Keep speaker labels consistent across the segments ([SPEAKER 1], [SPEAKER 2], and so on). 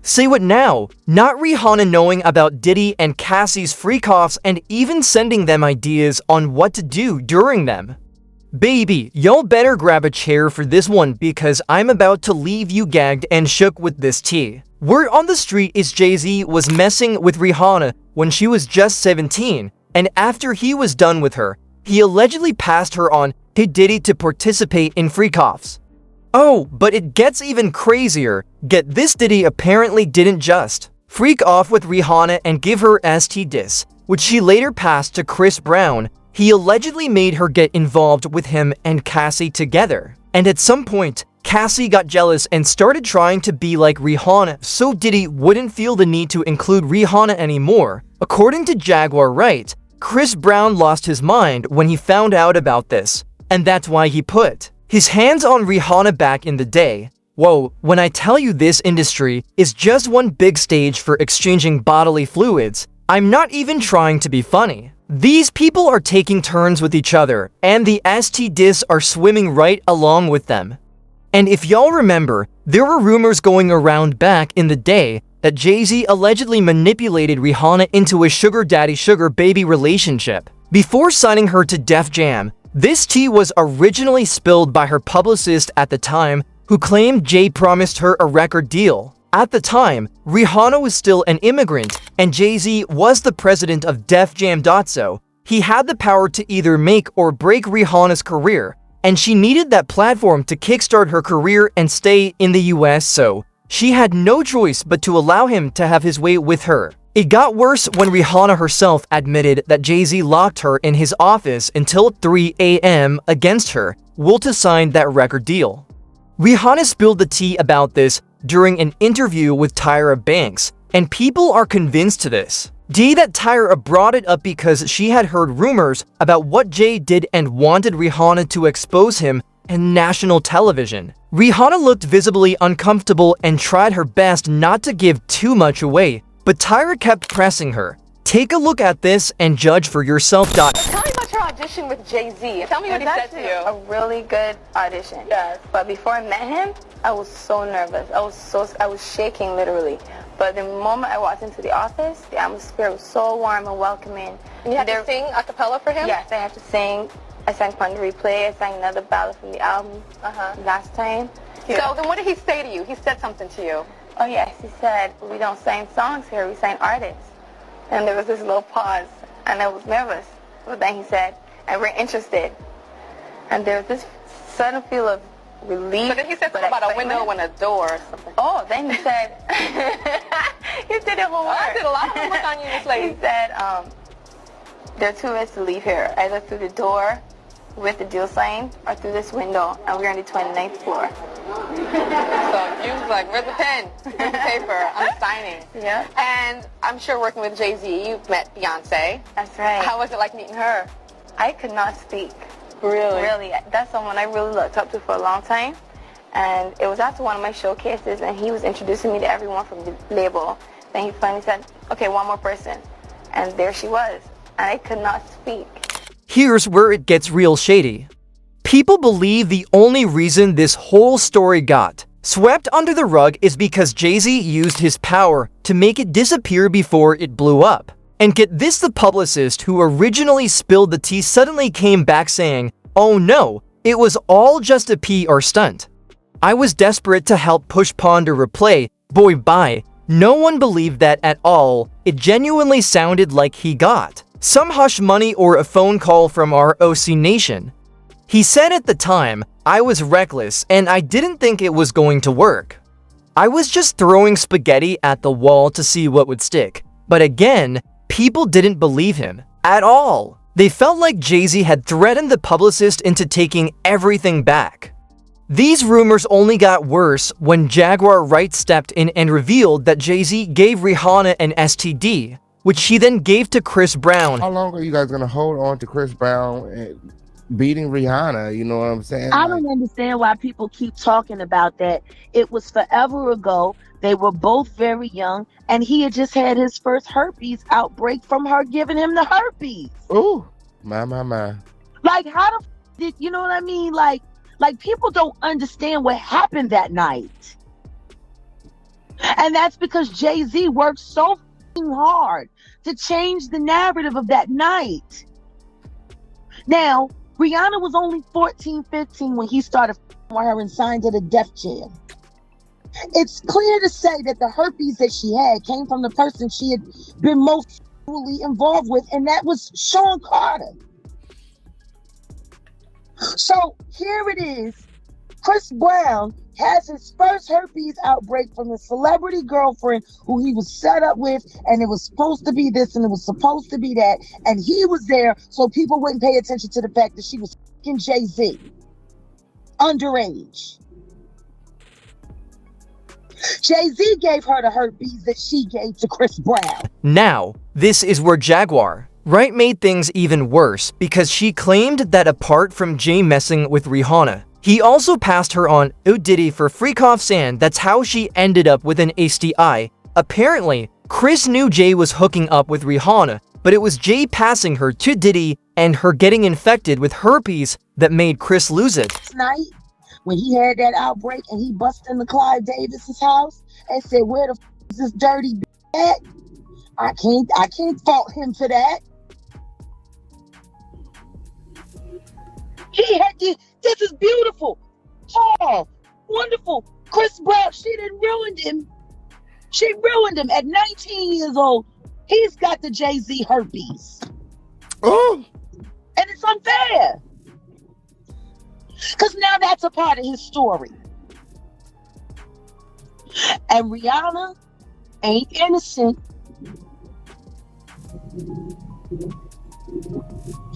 [SPEAKER 1] Say what now? Not Rihanna knowing about Diddy and Cassie's freak-offs and even sending them ideas on what to do during them. Baby, y'all better grab a chair for this one because I'm about to leave you gagged and shook with this tea. Word on the street is Jay-Z was messing with Rihanna when she was just 17, and after he was done with her, he allegedly passed her on to Diddy to participate in freak-offs. Oh, but it gets even crazier. Get this, Diddy apparently didn't just freak off with Rihanna and give her STDs, which she later passed to Chris Brown. He allegedly made her get involved with him and Cassie together. And at some point, Cassie got jealous and started trying to be like Rihanna so Diddy wouldn't feel the need to include Rihanna anymore. According to Jaguar Wright, Chris Brown lost his mind when he found out about this, and that's why he put his hands on Rihanna back in the day. Whoa, when I tell you this industry is just one big stage for exchanging bodily fluids, I'm not even trying to be funny. These people are taking turns with each other, and the STDs are swimming right along with them. And if y'all remember, there were rumors going around back in the day that Jay-Z allegedly manipulated Rihanna into a sugar daddy sugar baby relationship. Before signing her to Def Jam, this tea was originally spilled by her publicist at the time, who claimed Jay promised her a record deal. At the time, Rihanna was still an immigrant, and Jay-Z was the president of Def Jam. So he had the power to either make or break Rihanna's career, and she needed that platform to kickstart her career and stay in the US, so she had no choice but to allow him to have his way with her. It got worse when Rihanna herself admitted that Jay-Z locked her in his office until 3 a.m. against her will to sign that record deal. Rihanna spilled the tea about this during an interview with Tyra Banks, and people are convinced to this. That Tyra brought it up because she had heard rumors about what Jay did and wanted Rihanna to expose him on national television. Rihanna looked visibly uncomfortable and tried her best not to give too much away, but Tyra kept pressing her. Take a look at this and judge for yourself.
[SPEAKER 2] Tell me about your audition with Jay-Z. Tell me what he said to you.
[SPEAKER 3] A really good audition.
[SPEAKER 2] Yes.
[SPEAKER 3] But before I met him, I was so nervous. I was shaking literally. But the moment I walked into the office, the atmosphere was so warm and welcoming.
[SPEAKER 2] And you had to sing a cappella for him?
[SPEAKER 3] Yes, I had to sing. I sang Pon de Replay. I sang another ballad from the album last time.
[SPEAKER 2] Yeah. So then what did he say to you? He said something to you.
[SPEAKER 3] Oh yes, he said, we don't sign songs here, we sign artists. And there was this little pause, and I was nervous. But then he said, and we're interested. And there was this sudden feel of relief.
[SPEAKER 2] But then he said something about a window and a door or something.
[SPEAKER 3] Oh, then he said, he did it one more.
[SPEAKER 2] I did a lot of homework on you, Miss Lady.
[SPEAKER 3] He said, there are two ways to leave here, either through the door with the deal sign or through this window, and we're on the 29th floor.
[SPEAKER 2] So you was like, where's the pen? Where's the paper? I'm signing.
[SPEAKER 3] Yeah.
[SPEAKER 2] And I'm sure working with Jay-Z, you've met Beyonce.
[SPEAKER 3] That's right.
[SPEAKER 2] How was it like meeting her?
[SPEAKER 3] I could not speak.
[SPEAKER 2] Really?
[SPEAKER 3] Really. That's someone I really looked up to for a long time. And it was after one of my showcases, and he was introducing me to everyone from the label. Then he finally said, okay, one more person. And there she was. And I could not speak.
[SPEAKER 1] Here's where it gets real shady. People believe the only reason this whole story got swept under the rug is because Jay-Z used his power to make it disappear before it blew up. And get this, the publicist who originally spilled the tea suddenly came back saying, oh no, it was all just a PR stunt. I was desperate to help push Pon de Replay. Boy, bye. No one believed that at all. It genuinely sounded like he got some hush money or a phone call from our OC Nation. He said at the time, I was reckless and I didn't think it was going to work. I was just throwing spaghetti at the wall to see what would stick. But again, people didn't believe him at all. They felt like Jay-Z had threatened the publicist into taking everything back. These rumors only got worse when Jaguar Wright stepped in and revealed that Jay-Z gave Rihanna an STD, which she then gave to Chris Brown.
[SPEAKER 4] How long are you guys gonna hold on to Chris Brown beating Rihanna? You know what I'm saying?
[SPEAKER 5] I don't understand why people keep talking about that. It was forever ago. They were both very young, and he had just had his first herpes outbreak from her giving him the herpes.
[SPEAKER 4] Ooh, my.
[SPEAKER 5] Like, how the did you know what I mean? Like people don't understand what happened that night. And that's because Jay-Z worked so hard to change the narrative of that night. Now, Rihanna was only 14, 15 when he started with her and signed to the Def Jam. It's clear to say that the herpes that she had came from the person she had been most involved with, and that was Sean Carter. So here it is. Chris Brown has his first herpes outbreak from his celebrity girlfriend who he was set up with, and it was supposed to be this and it was supposed to be that, and he was there so people wouldn't pay attention to the fact that she was fucking Jay-Z underage. Jay-Z gave her the herpes that she gave to Chris Brown.
[SPEAKER 1] Now, this is where Jaguar Wright made things even worse because she claimed that apart from Jay messing with Rihanna, he also passed her on Diddy for freak-offs, and that's how she ended up with an STI. Apparently, Chris knew Jay was hooking up with Rihanna, but it was Jay passing her to Diddy and her getting infected with herpes that made Chris lose it.
[SPEAKER 5] Night, when he had that outbreak and he busted into Clive Davis's house and said, "Where the is this dirty at?" I can't fault him for that. He had this is beautiful, tall, wonderful. Chris Brown, she didn't ruin him. She ruined him at 19 years old. He's got the Jay-Z herpes.
[SPEAKER 4] Oh.
[SPEAKER 5] And it's unfair. Because now that's a part of his story. And Rihanna ain't innocent.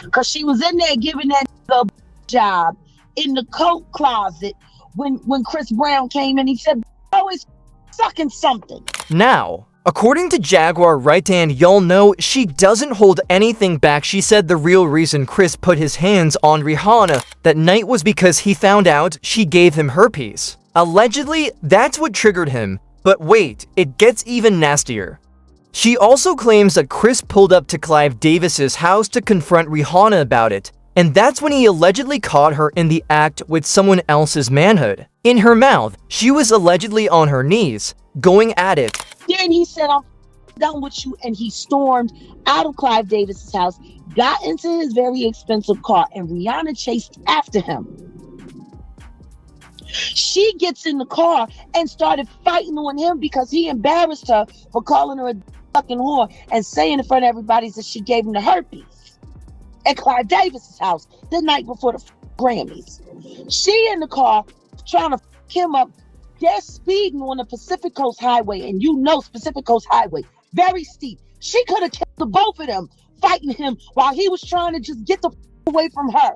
[SPEAKER 5] Because she was in there giving that a job in the coat closet when Chris Brown came in. He said, always sucking something.
[SPEAKER 1] Now, according to Jaguar Wright, and y'all know she doesn't hold anything back, she said the real reason Chris put his hands on Rihanna that night was because he found out she gave him herpes. Allegedly, that's what triggered him. But wait, it gets even nastier. She also claims that Chris pulled up to Clive Davis's house to confront Rihanna about it, and that's when he allegedly caught her in the act with someone else's manhood. In her mouth, she was allegedly on her knees, going at it.
[SPEAKER 5] Then he said, "I'm done with you," and he stormed out of Clive Davis's house, got into his very expensive car, and Rihanna chased after him. She gets in the car and started fighting on him because he embarrassed her for calling her a fucking whore and saying in front of everybody that she gave him the herpes at Clive Davis's house the night before the Grammys. She in the car trying to him up. They're speeding on the Pacific Coast Highway, and you know Pacific Coast Highway, very steep. She could have killed the both of them fighting him while he was trying to just get the away from her.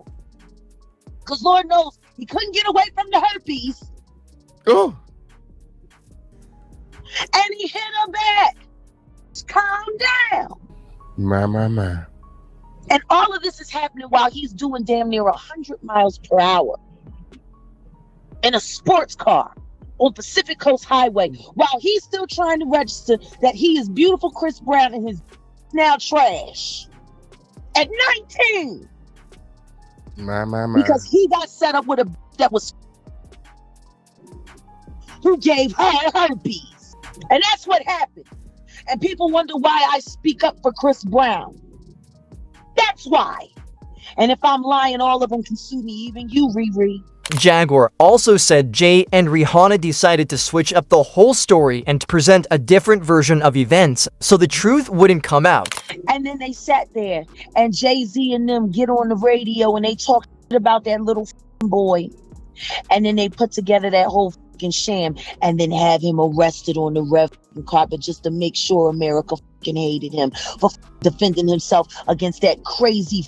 [SPEAKER 5] Because Lord knows he couldn't get away from the herpes.
[SPEAKER 4] Oh.
[SPEAKER 5] And he hit her back. Calm down.
[SPEAKER 4] My.
[SPEAKER 5] And all of this is happening while he's doing damn near 100 miles per hour in a sports car on Pacific Coast Highway while he's still trying to register that he is beautiful Chris Brown and his now trash at 19.
[SPEAKER 4] My.
[SPEAKER 5] Because he got set up with a that was who gave her herpes. And that's what happened. And people wonder why I speak up for Chris Brown. That's why. And if I'm lying, all of them can sue me, even you, Riri.
[SPEAKER 1] Jaguar also said Jay and Rihanna decided to switch up the whole story and present a different version of events so the truth wouldn't come out.
[SPEAKER 5] And then they sat there and Jay-Z and them get on the radio and they talk about that little boy. And then they put together that whole sham and then have him arrested on the red carpet just to make sure America hated him for defending himself against that crazy.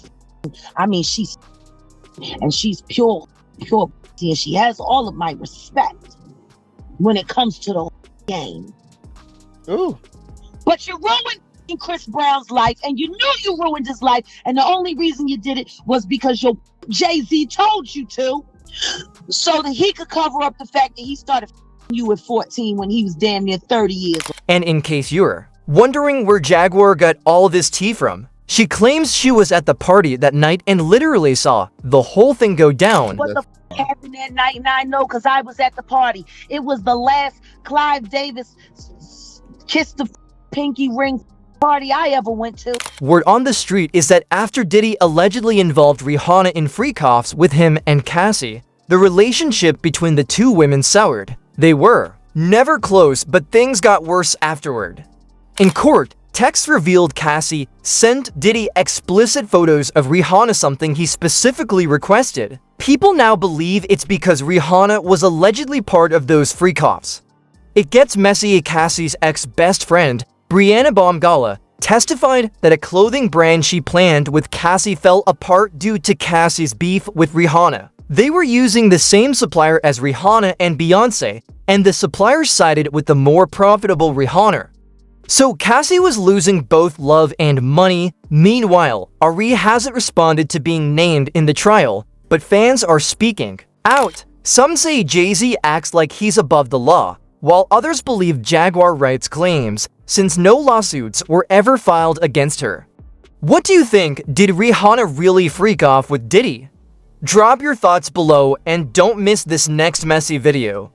[SPEAKER 5] I mean, she's pure, and she has all of my respect when it comes to the game.
[SPEAKER 4] Ooh.
[SPEAKER 5] But you ruined Chris Brown's life, and you knew you ruined his life, and the only reason you did it was because your Jay-Z told you to, so that he could cover up the fact that he started you at 14 when he was damn near 30 years old.
[SPEAKER 1] And in case you're wondering where Jaguar got all this tea from, she claims she was at the party that night and literally saw the whole thing go down.
[SPEAKER 5] What the happened that night, and I know because I was at the party. It was the last Clive Davis kiss the pinky ring party I ever went to.
[SPEAKER 1] Word on the street is that after Diddy allegedly involved Rihanna in freak-offs with him and Cassie, the relationship between the two women soured. They were never close, but things got worse afterward. In court, texts revealed Cassie sent Diddy explicit photos of Rihanna, something he specifically requested. People now believe it's because Rihanna was allegedly part of those freak-offs. It gets messy. Cassie's ex-best friend, Rihanna Baumgala, testified that a clothing brand she planned with Cassie fell apart due to Cassie's beef with Rihanna. They were using the same supplier as Rihanna and Beyonce, and the supplier sided with the more profitable Rihanna. So Cassie was losing both love and money. Meanwhile, Ari hasn't responded to being named in the trial, but fans are speaking out. Some say Jay-Z acts like he's above the law, while others believe Jaguar writes claims, since no lawsuits were ever filed against her. What do you think? Did Rihanna really freak off with Diddy? Drop your thoughts below and don't miss this next messy video.